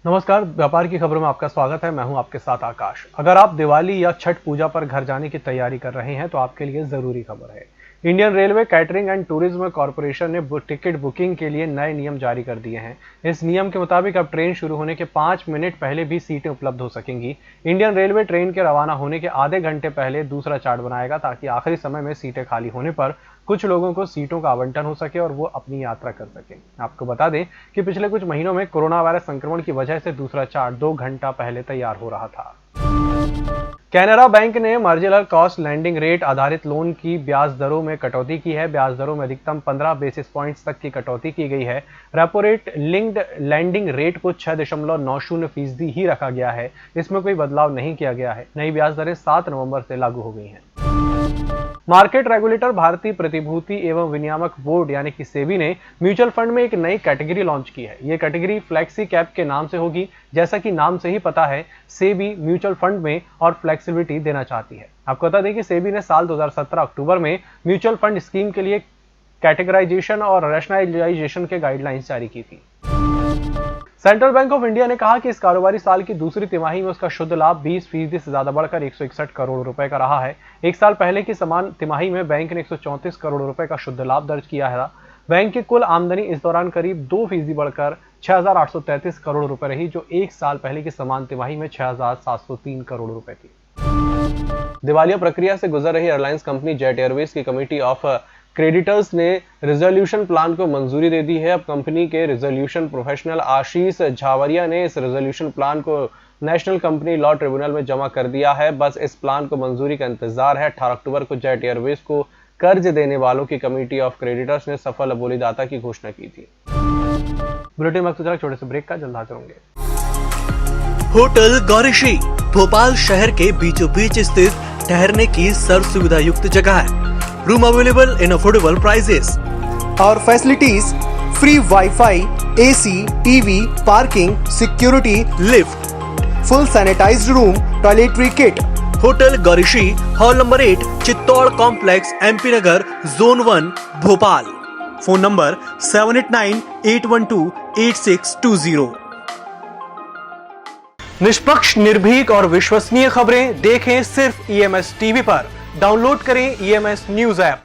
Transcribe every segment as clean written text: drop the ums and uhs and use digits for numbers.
नमस्कार, व्यापार की खबरों में आपका स्वागत है। मैं हूं आपके साथ आकाश। अगर आप दिवाली या छठ पूजा पर घर जाने की तैयारी कर रहे हैं तो आपके लिए जरूरी खबर है। Indian railway catering and tourism corporation ने टिकट बुकिंग के लिए नए नियम जारी कर दिए हैं। इस नियम के मुताबिक अब ट्रेन शुरू होने के 5 मिनट पहले भी सीटें उपलब्ध हो सकेंगी। इंडियन रेलवे ट्रेन के रवाना होने के आधे घंटे पहले दूसरा चार्ट बनाएगा ताकि आखिरी समय में सीटें खाली होने पर कुछ लोगों को सीटों का आवंटन हो सके और वो अपनी यात्रा कर सके। आपको बता दें कि पिछले कुछ महीनों में कोरोना वायरस संक्रमण की वजह से दूसरा चार्ट 2 घंटा पहले तैयार हो रहा था। कैनरा बैंक ने मार्जिनल कॉस्ट लैंडिंग रेट आधारित लोन की ब्याज दरों में कटौती की है। ब्याज दरों में अधिकतम 15 बेसिस पॉइंट्स तक की कटौती की गई है। Repo rate linked landing rate को 6.90% ही रखा गया है। इसमें कोई बदलाव नहीं किया गया है। नई ब्याज दरें 7 नवंबर से लागू हो गई हैं। मार्केट रेगुलेटर भारतीय प्रतिभूति एवं विनियामक बोर्ड यानी कि सेबी ने म्यूचुअल फंड में एक नई कैटेगरी लॉन्च की है। यह कैटेगरी फ्लेक्सी कैप के नाम से होगी। जैसा कि नाम से ही पता है, सेबी म्यूचुअल फंड में और फ्लेक्सिबिलिटी देना चाहती है। आपको बता दें कि सेबी ने साल 2017 अक्टूबर में म्यूचुअल फंड स्कीम के लिए कैटेगराइजेशन और रैशनलाइजेशन के गाइडलाइंस जारी की थी। सेंट्रल बैंक ऑफ इंडिया ने कहा कि इस कारोबारी साल की दूसरी तिमाही में उसका शुद्ध लाभ 20% से ज्यादा बढ़कर 161 करोड़ रुपए का रहा है। एक साल पहले की समान तिमाही में बैंक ने 134 करोड़ रुपए का शुद्ध लाभ दर्ज किया है। बैंक की कुल आमदनी इस दौरान करीब 2% बढ़कर 6,833 करोड़ रुपए रही, जो एक साल पहले की समान तिमाही में 6,703 करोड़ रुपए थी। दिवालिया प्रक्रिया से गुजर रही एयरलाइंस कंपनी जेट एयरवेज की कमेटी ऑफ क्रेडिटर्स ने रिजोल्यूशन प्लान को मंजूरी दे दी है। अब कंपनी के रिजोल्यूशन प्रोफेशनल आशीष झावरिया ने इस रिजोल्यूशन प्लान को नेशनल कंपनी लॉ ट्रिब्यूनल में जमा कर दिया है। बस इस प्लान को मंजूरी का इंतजार है। 18 अक्टूबर को जेट एयरवेज को कर्ज देने वालों की कमेटी ऑफ क्रेडिटर्स ने सफल अबोलीदाता की घोषणा की थी। बुलेटिन में छोटे से ब्रेक का, जल्द हाजिर होंगे। होटल गौरीशी भोपाल शहर के बीचों बीच स्थित ठहरने की सर्व सुविधा युक्त जगह है। Room available in affordable prices और facilities free wifi, AC, TV, parking, security, lift, full sanitized room, toiletry kit. Hotel Gaurishi, hall number 8, Chittor complex, MP Nagar, zone 1, Bhopal. Phone number 7898128620। निष्पक्ष, निर्भीक और विश्वसनीय खबरें देखें सिर्फ ईएमएस टीवी पर। डाउनलोड करें ईएमएस न्यूज ऐप।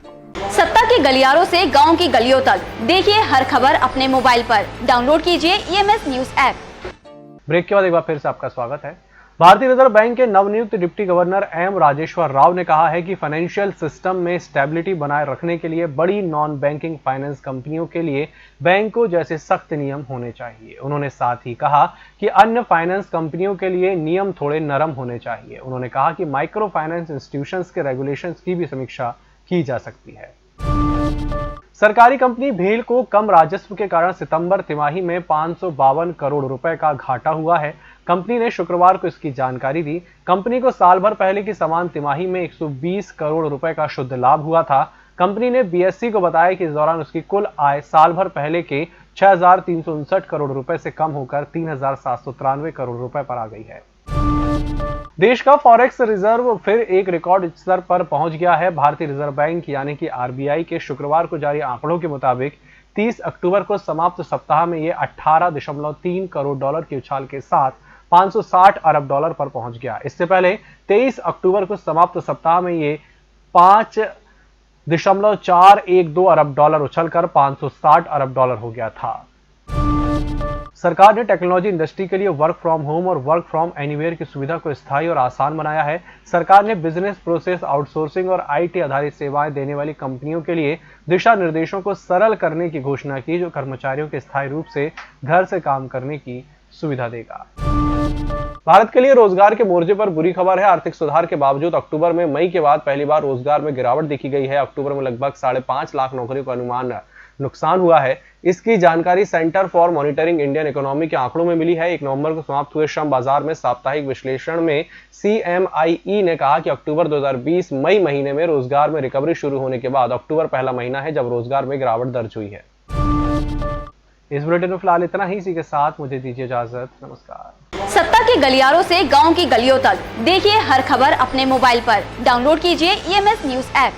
सत्ता के गलियारों से गांव की गलियों तक देखिए हर खबर अपने मोबाइल पर। डाउनलोड कीजिए ईएमएस न्यूज ऐप। ब्रेक के बाद एक बार फिर से आपका स्वागत है। भारतीय रिजर्व बैंक के नवनियुक्त deputy governor M Rajeshwar Rao ने कहा है कि फाइनेंशियल सिस्टम में स्टेबिलिटी बनाए रखने के लिए बड़ी नॉन बैंकिंग फाइनेंस कंपनियों के लिए बैंकों जैसे सख्त नियम होने चाहिए। उन्होंने साथ ही कहा कि अन्य फाइनेंस कंपनियों के लिए नियम थोड़े नरम होने चाहिए। उन्होंने कहा कि माइक्रो फाइनेंस इंस्टीट्यूशंस के रेगुलेशंस की भी समीक्षा की जा सकती है। सरकारी कंपनी भेल को कम राजस्व के कारण सितंबर तिमाही में 552 करोड़ रुपए का घाटा हुआ है। कंपनी ने शुक्रवार को इसकी जानकारी दी। कंपनी को साल भर पहले की समान तिमाही में 120 करोड़ रुपए का शुद्ध लाभ हुआ था। कंपनी ने बीएससी को बताया कि इस दौरान उसकी कुल आय साल भर पहले के 6,359 करोड़ रुपए से कम होकर 3,793 करोड़ रुपए पर आ गई है। देश का फॉरेक्स रिजर्व फिर एक रिकॉर्ड स्तर पर पहुंच गया है। भारतीय रिजर्व बैंक यानी कि आरबीआई के शुक्रवार को जारी आंकड़ों के मुताबिक 30 अक्टूबर को समाप्त सप्ताह में यह 18.3 करोड़ डॉलर की उछाल के साथ 560 अरब डॉलर पर पहुंच गया। इससे पहले 23 अक्टूबर को समाप्त सप्ताह में ये 5.412 अरब डॉलर उछलकर 560 अरब डॉलर हो गया था। सरकार ने टेक्नोलॉजी इंडस्ट्री के लिए वर्क फ्रॉम होम और वर्क फ्रॉम एनीवेयर की सुविधा को स्थायी और आसान बनाया है। सरकार ने बिजनेस प्रोसेस आउटसोर्सिंग और आईटी आधारित सेवाएं देने वाली कंपनियों के लिए दिशा निर्देशों को सरल करने की घोषणा की, जो कर्मचारियों के स्थायी रूप से घर से काम करने की सुविधा देगा। भारत के लिए रोजगार के मोर्चे पर बुरी खबर है। आर्थिक सुधार के बावजूद अक्टूबर में मई के बाद पहली बार रोजगार में गिरावट देखी गई है। अक्टूबर में लगभग 5.5 लाख नौकरियों का अनुमान नुकसान हुआ है। इसकी जानकारी centre for monitoring Indian economy के आंकड़ों में मिली है। 1 नवंबर को समाप्त हुए श्रम बाजार में साप्ताहिक विश्लेषण में CMIE ने कहा कि अक्टूबर 2020 मई महीने में रोजगार में रिकवरी शुरू होने के बाद अक्टूबर पहला महीना है जब रोजगार में गिरावट दर्ज हुई है। इस बुलेटिन में फिलहाल इतना ही। इसी के साथ मुझे दीजिए इजाजत। नमस्कार। सत्ता के गलियारों से गांव की गलियों तक देखिए हर खबर अपने मोबाइल पर। डाउनलोड कीजिए ईएमएस न्यूज ऐप।